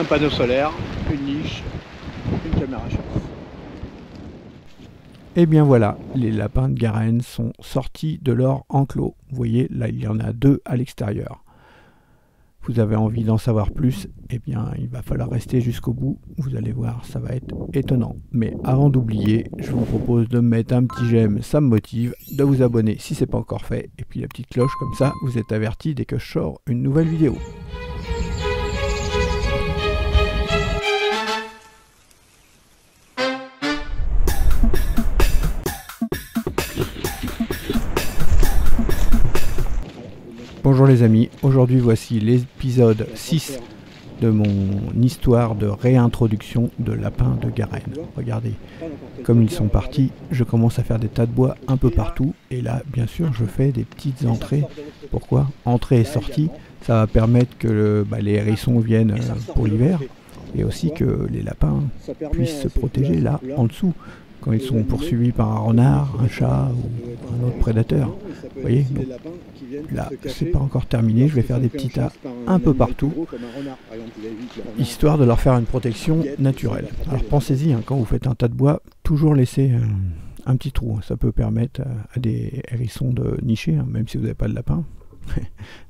un panneau solaire, une niche, une caméra chasse. Et bien voilà, les lapins de Garenne sont sortis de leur enclos. Vous voyez, là il y en a 2 à l'extérieur. Vous avez envie d'en savoir plus, eh bien il va falloir rester jusqu'au bout. Vous allez voir, ça va être étonnant. Mais avant d'oublier, je vous propose de mettre un petit j'aime, ça me motive, de vous abonner si ce n'est pas encore fait, et puis la petite cloche, comme ça vous êtes avertis dès que je sors une nouvelle vidéo. Bonjour les amis, aujourd'hui voici l'épisode 6 de mon histoire de réintroduction de lapins de Garenne. Regardez, comme ils sont partis, je commence à faire des tas de bois un peu partout. Et là, bien sûr, je fais des petites entrées. Pourquoi? Entrée et sortie, ça va permettre que les hérissons viennent pour l'hiver. Et aussi que les lapins puissent se protéger là, en dessous, quand ils sont poursuivis par un renard, un chat ou un autre prédateur. Vous voyez, donc, là, c'est pas encore terminé, je vais faire des petits tas un peu partout, histoire de leur faire une protection naturelle. Alors pensez-y, quand vous faites un tas de bois, toujours laisser un petit trou. Ça peut permettre à des hérissons de nicher, même si vous n'avez pas de lapin.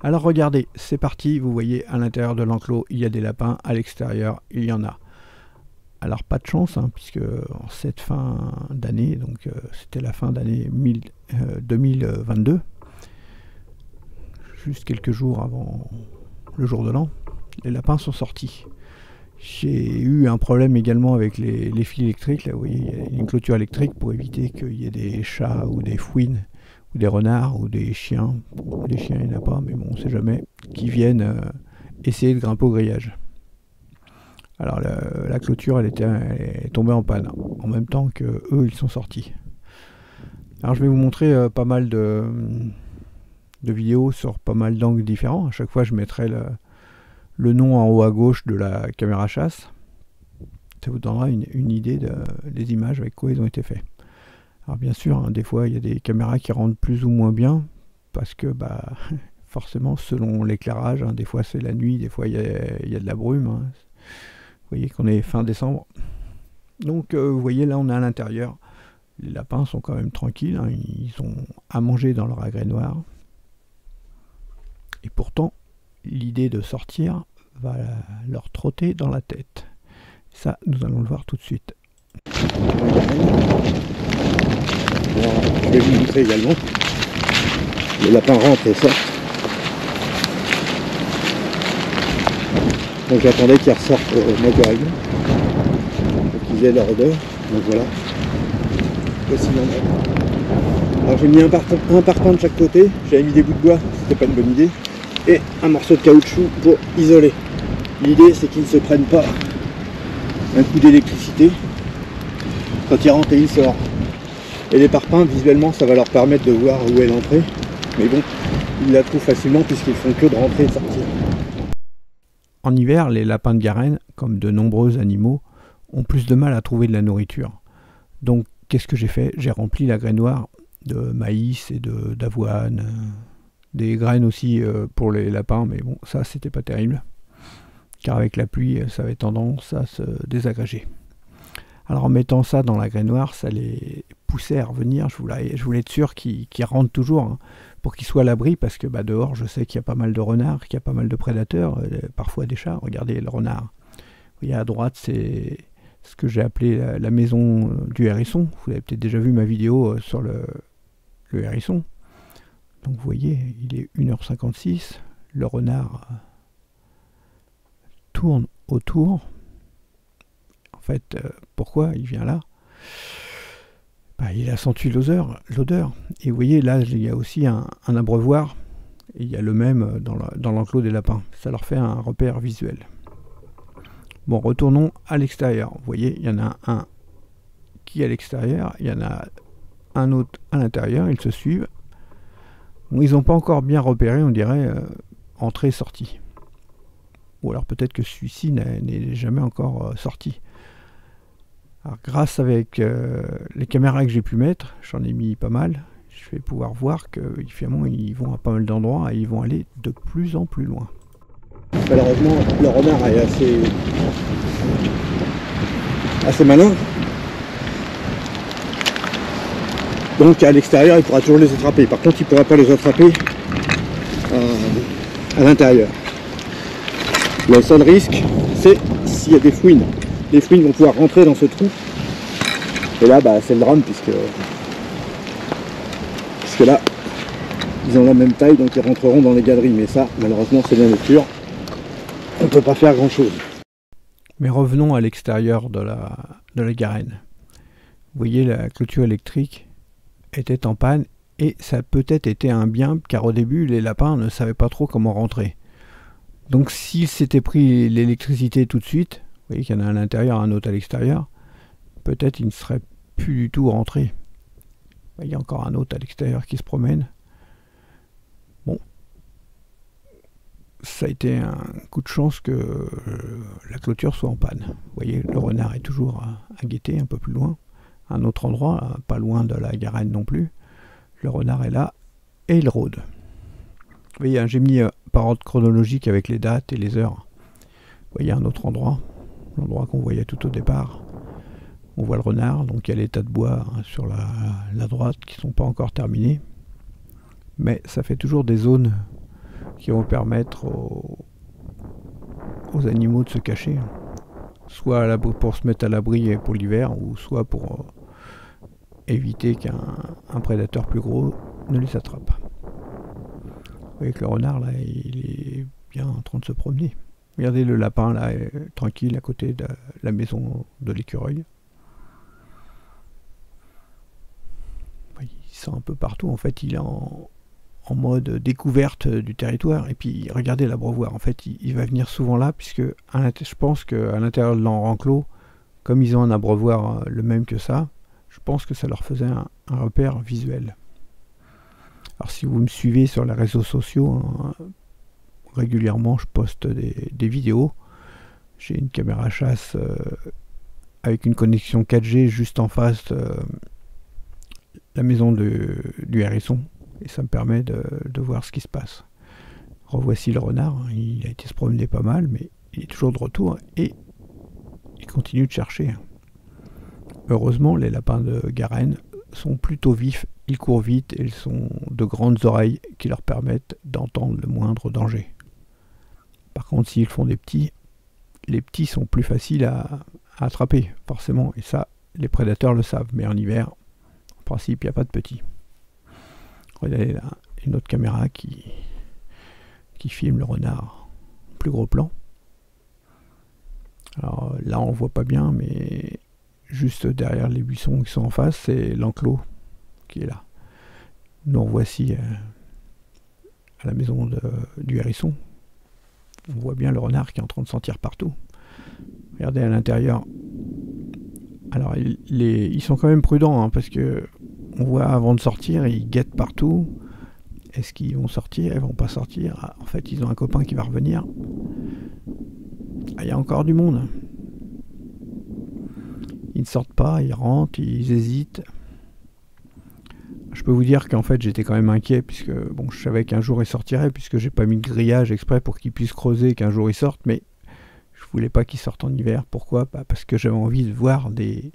Alors regardez, c'est parti, vous voyez à l'intérieur de l'enclos, il y a des lapins, à l'extérieur, il y en a. Alors pas de chance, puisque en cette fin d'année, donc c'était la fin d'année 2022, juste quelques jours avant le jour de l'an, les lapins sont sortis. J'ai eu un problème également avec les fils électriques. Là, vous voyez, il y a une clôture électrique pour éviter qu'il y ait des chats ou des fouines, ou des renards, ou des chiens. Bon, les chiens, il n'y en a pas, mais bon, on ne sait jamais, qui viennent essayer de grimper au grillage. Alors la clôture, elle est tombée en panne, en même temps que eux, ils sont sortis. Alors je vais vous montrer pas mal de vidéos sur pas mal d'angles différents. À chaque fois, je mettrai le nom en haut à gauche de la caméra chasse. Ça vous donnera une idée des images avec quoi ils ont été faits. Alors bien sûr, des fois, il y a des caméras qui rendent plus ou moins bien, parce que forcément, selon l'éclairage, des fois c'est la nuit, des fois il y a de la brume. Vous voyez qu'on est fin décembre. Donc vous voyez là on est à l'intérieur. Les lapins sont quand même tranquilles. Ils ont à manger dans leur agrénoir. Et pourtant, l'idée de sortir va leur trotter dans la tête. Ça, nous allons le voir tout de suite. Alors, je vais vous montrer également. Les lapins rentrent et sortent. Donc j'attendais qu'ils ressortent naturellement, pour qu'ils aient leur odeur. Donc voilà. Voici l'endroit. Alors j'ai mis un parpaing de chaque côté, j'avais mis des bouts de bois, c'était pas une bonne idée, et un morceau de caoutchouc pour isoler. L'idée c'est qu'ils ne se prennent pas un coup d'électricité quand ils rentrent et ils sortent. Et les parpaings, visuellement, ça va leur permettre de voir où est l'entrée, mais bon, ils la trouvent facilement puisqu'ils font que de rentrer et de sortir. En hiver, les lapins de Garenne, comme de nombreux animaux, ont plus de mal à trouver de la nourriture. Donc, qu'est-ce que j'ai fait? J'ai rempli la grainoire de maïs et d'avoine, des graines aussi pour les lapins, mais bon, ça, c'était pas terrible, car avec la pluie, ça avait tendance à se désagréger. Alors, en mettant ça dans la grainoire, ça les poussait à revenir. Je voulais être sûr qu'ils rentrent toujours, pour qu'ils soient à l'abri, parce que dehors, je sais qu'il y a pas mal de renards, qu'il y a pas mal de prédateurs, parfois des chats. Regardez le renard. Vous voyez à droite, c'est ce que j'ai appelé la maison du hérisson. Vous avez peut-être déjà vu ma vidéo sur le hérisson. Donc vous voyez, il est 1h56. Le renard tourne autour. En fait, pourquoi il vient là? Il a senti l'odeur. Et vous voyez, là, il y a aussi un abreuvoir. Et il y a le même dans l'enclos des lapins. Ça leur fait un repère visuel. Bon, retournons à l'extérieur. Vous voyez, il y en a un qui est à l'extérieur. Il y en a un autre à l'intérieur. Ils se suivent. Bon, ils n'ont pas encore bien repéré, on dirait, entrée-sortie. Ou alors peut-être que celui-ci n'est jamais encore sorti. Alors grâce avec les caméras que j'ai pu mettre, j'en ai mis pas mal, je vais pouvoir voir que finalement ils vont à pas mal d'endroits et ils vont aller de plus en plus loin. Malheureusement, le renard est assez malin. Donc à l'extérieur, il pourra toujours les attraper. Par contre, il ne pourra pas les attraper à l'intérieur. Le seul risque, c'est s'il y a des fouines. Les fouines vont pouvoir rentrer dans ce trou. Et là, bah, c'est le drame, puisque là, ils ont la même taille, donc ils rentreront dans les galeries. Mais ça, malheureusement, c'est la nature. On ne peut pas faire grand-chose. Mais revenons à l'extérieur de la Garenne. Vous voyez, la clôture électrique était en panne, et ça a peut-être été un bien, car au début, les lapins ne savaient pas trop comment rentrer. Donc s'ils s'étaient pris l'électricité tout de suite, vous voyez qu'il y en a un à l'intérieur, un autre à l'extérieur, peut-être ils ne seraient plus du tout rentrés. Il y a encore un autre à l'extérieur qui se promène. Bon, ça a été un coup de chance que la clôture soit en panne. Vous voyez, le renard est toujours à guetter un peu plus loin. Un autre endroit, pas loin de la Garenne non plus. Le renard est là et il rôde. Vous voyez, j'ai mis par ordre chronologique avec les dates et les heures. Vous voyez un autre endroit, l'endroit qu'on voyait tout au départ. On voit le renard, donc il y a les tas de bois sur la droite qui ne sont pas encore terminés. Mais ça fait toujours des zones qui vont permettre aux animaux de se cacher. Soit pour se mettre à l'abri pour l'hiver, ou soit pour éviter qu'un prédateur plus gros ne les attrape. Vous voyez que le renard, là, il est bien en train de se promener. Regardez le lapin, là, tranquille à côté de la maison de l'écureuil. Il sent un peu partout. En fait, il est en mode découverte du territoire. Et puis, regardez l'abreuvoir. En fait, il va venir souvent là, puisque je pense qu'à l'intérieur de l'enclos, comme ils ont un abreuvoir le même que ça, je pense que ça leur faisait un repère visuel. Alors si vous me suivez sur les réseaux sociaux, régulièrement je poste des vidéos. J'ai une caméra chasse avec une connexion 4G juste en face de la maison du hérisson. Et ça me permet de voir ce qui se passe. Revoici le renard, il a été se promener pas mal, mais il est toujours de retour et il continue de chercher. Heureusement, les lapins de Garenne sont plutôt vifs, ils courent vite et ils ont de grandes oreilles qui leur permettent d'entendre le moindre danger. Par contre, s'ils font des petits, les petits sont plus faciles à attraper, forcément, et ça, les prédateurs le savent. Mais en hiver, en principe, il n'y a pas de petits. Regardez là, une autre caméra qui filme le renard. Plus gros plan. Alors là, on ne voit pas bien, mais juste derrière les buissons qui sont en face, c'est l'enclos qui est là. Nous revoici à la maison du hérisson. On voit bien le renard qui est en train de sentir partout. Regardez à l'intérieur. Alors ils sont quand même prudents, hein, parce que on voit avant de sortir, ils guettent partout. Est-ce qu'ils vont sortir? Ils vont pas sortir. En fait, ils ont un copain qui va revenir. Il y a encore du monde. Ils ne sortent pas, ils rentrent, ils hésitent. Je peux vous dire qu'en fait j'étais quand même inquiet, puisque bon, je savais qu'un jour ils sortiraient, puisque j'ai pas mis de grillage exprès pour qu'ils puissent creuser, qu'un jour ils sortent, mais je voulais pas qu'ils sortent en hiver. Pourquoi? Parce que j'avais envie de voir les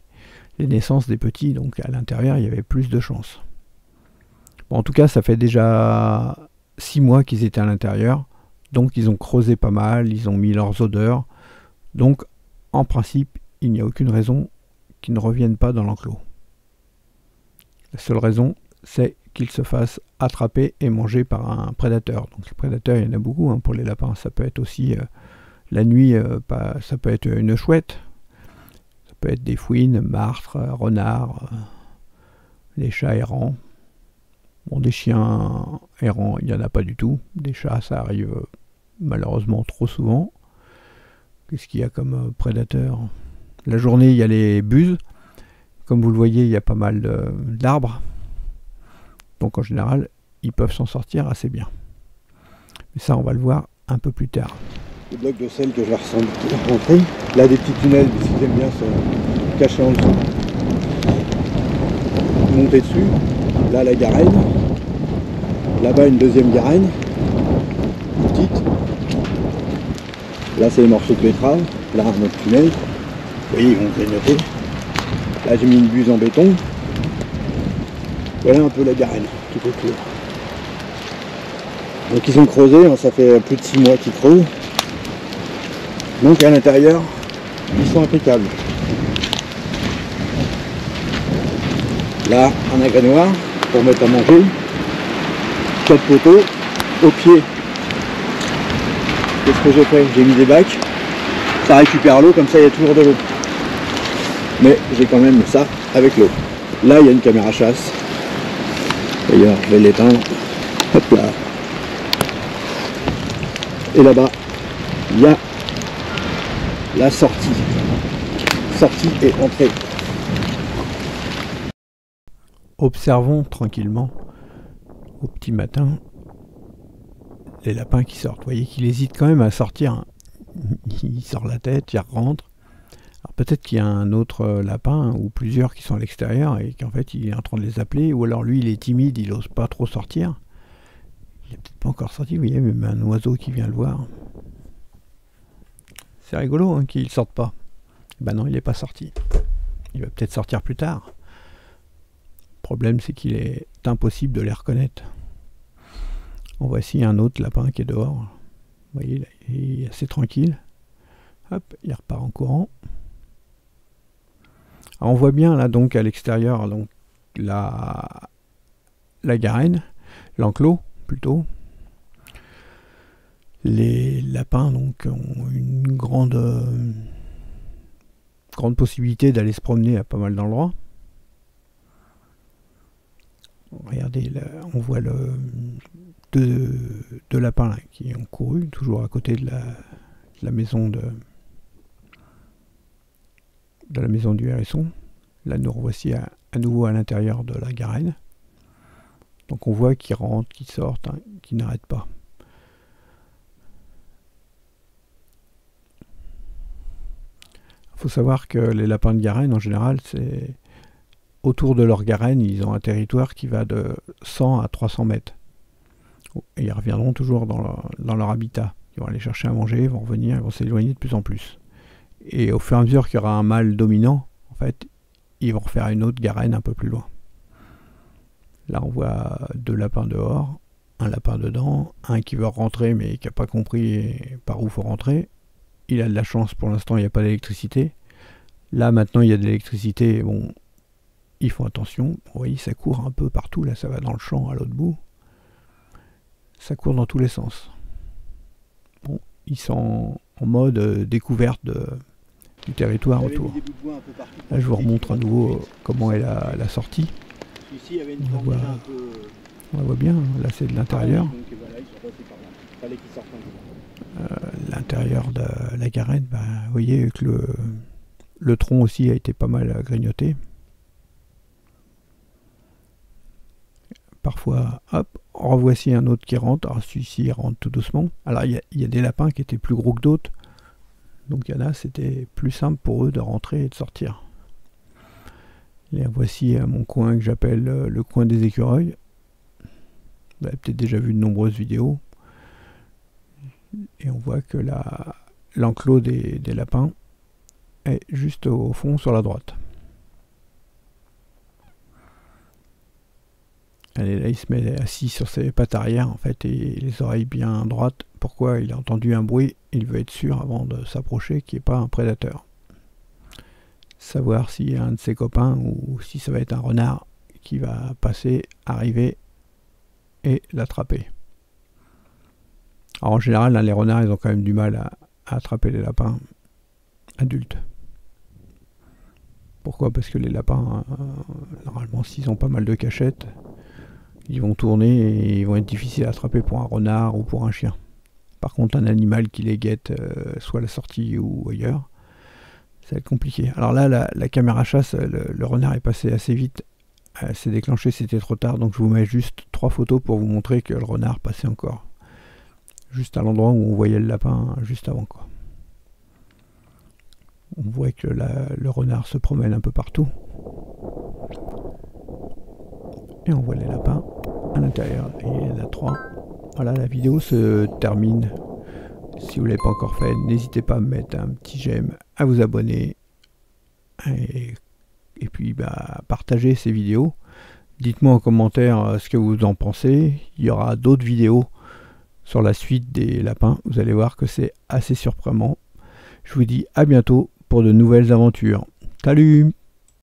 naissances des petits, donc à l'intérieur il y avait plus de chance. Bon, en tout cas, ça fait déjà 6 mois qu'ils étaient à l'intérieur, donc ils ont creusé pas mal, ils ont mis leurs odeurs, donc en principe il n'y a aucune raison qu'ils ne reviennent pas dans l'enclos. La seule raison, c'est qu'ils se fassent attraper et manger par un prédateur. Donc les prédateurs, il y en a beaucoup, hein, pour les lapins. Ça peut être aussi la nuit, ça peut être une chouette, ça peut être des fouines, martres, renards, des chats errants. Bon, des chiens errants, il n'y en a pas du tout. Des chats, ça arrive malheureusement trop souvent. Qu'est-ce qu'il y a comme prédateurs? La journée, il y a les buses. Comme vous le voyez, il y a pas mal d'arbres. Donc en général, ils peuvent s'en sortir assez bien. Mais ça, on va le voir un peu plus tard. Les blocs de sel que je vais rentrer. Là, des petits tunnels, parce qu'ils aiment bien se cacher en dessous. Monter dessus. Là, la Garenne. Là-bas, une deuxième Garenne. Petite. Là c'est les morceaux de betterave, là un autre tunnel. Vous voyez, ils vont grignoter. Là j'ai mis une buse en béton. Voilà un peu la garenne tout autour. Donc ils ont creusé, hein, ça fait plus de 6 mois qu'ils creusent. Donc à l'intérieur, ils sont impeccables. Là, un agrénoir pour mettre à manger. 4 poteaux au pied. Qu'est-ce que j'ai fait? J'ai mis des bacs. Ça récupère l'eau, comme ça il y a toujours de l'eau. Mais j'ai quand même ça avec l'eau. Là, il y a une caméra chasse. D'ailleurs, je vais l'éteindre. Hop là. Et là-bas, il y a la sortie. Sortie et entrée. Observons tranquillement, au petit matin, les lapins qui sortent. Vous voyez qu'il hésite quand même à sortir. Il sort la tête, il rentre. Alors peut-être qu'il y a un autre lapin ou plusieurs qui sont à l'extérieur et qu'en fait il est en train de les appeler, ou alors lui il est timide, il n'ose pas trop sortir. Il n'est peut-être pas encore sorti, vous voyez, même un oiseau qui vient le voir. C'est rigolo hein, qu'il ne sorte pas. Ben non, il n'est pas sorti. Il va peut-être sortir plus tard. Le problème c'est qu'il est impossible de les reconnaître. En voici un autre lapin qui est dehors. Vous voyez, là, il est assez tranquille. Hop, il repart en courant. Alors on voit bien là donc à l'extérieur donc la garenne, l'enclos plutôt. Les lapins donc ont une grande possibilité d'aller se promener à pas mal d'endroits. Regardez, là, on voit deux lapins là, qui ont couru toujours à côté de la maison de la maison du hérisson. Là nous revoici à nouveau à l'intérieur de la garenne. Donc on voit qu'ils rentrent, qu'ils sortent, hein, qu'ils n'arrêtent pas. Il faut savoir que les lapins de garenne en général, c'est autour de leur garenne, ils ont un territoire qui va de 100 à 300 mètres. Et ils reviendront toujours dans leur habitat. Ils vont aller chercher à manger, ils vont revenir, ils vont s'éloigner de plus en plus. Et au fur et à mesure qu'il y aura un mâle dominant, en fait, ils vont refaire une autre garenne un peu plus loin. Là, on voit 2 lapins dehors, un lapin dedans, un qui veut rentrer mais qui n'a pas compris par où il faut rentrer. Il a de la chance, pour l'instant, il n'y a pas d'électricité. Là, maintenant, il y a de l'électricité. Bon, ils font attention. Vous voyez, ça court un peu partout. Là, ça va dans le champ à l'autre bout. Ça court dans tous les sens. Bon, ils sont en mode découverte du territoire autour. Là, je vous remontre à nouveau comment est la sortie. On la voit bien, là c'est de l'intérieur. L'intérieur de la garenne, bah, vous voyez que le tronc aussi a été pas mal grignoté. Parfois, hop, revoici un autre qui rentre. Alors celui-ci rentre tout doucement. Alors il y a des lapins qui étaient plus gros que d'autres. Donc il y en a, c'était plus simple pour eux de rentrer et de sortir. Et voici mon coin que j'appelle le coin des écureuils. Vous avez peut-être déjà vu de nombreuses vidéos. Et on voit que l'enclos des lapins est juste au fond sur la droite. Allez, là il se met assis sur ses pattes arrière en fait et les oreilles bien droites. Pourquoi? Il a entendu un bruit, il veut être sûr avant de s'approcher qu'il n'y ait pas un prédateur. Savoir s'il y a un de ses copains ou si ça va être un renard qui va passer, arriver et l'attraper. Alors en général, là, les renards ils ont quand même du mal à attraper les lapins adultes. Pourquoi? Parce que les lapins, normalement, s'ils ont pas mal de cachettes, ils vont tourner et ils vont être difficiles à attraper pour un renard ou pour un chien. Par contre, un animal qui les guette, soit à la sortie ou ailleurs, ça va être compliqué. Alors là, la caméra chasse, le renard est passé assez vite. Elle s'est déclenchée, c'était trop tard, donc je vous mets juste 3 photos pour vous montrer que le renard passait encore. Juste à l'endroit où on voyait le lapin juste avant, quoi. On voit que le renard se promène un peu partout. Et on voit les lapins à l'intérieur. Et il y en a 3. Voilà, la vidéo se termine Si vous ne l'avez pas encore fait, n'hésitez pas à mettre un petit j'aime, à vous abonner et puis partagez ces vidéos. Dites-moi en commentaire ce que vous en pensez. Il y aura d'autres vidéos sur la suite des lapins. Vous allez voir que c'est assez surprenant. Je vous dis à bientôt pour de nouvelles aventures. Salut!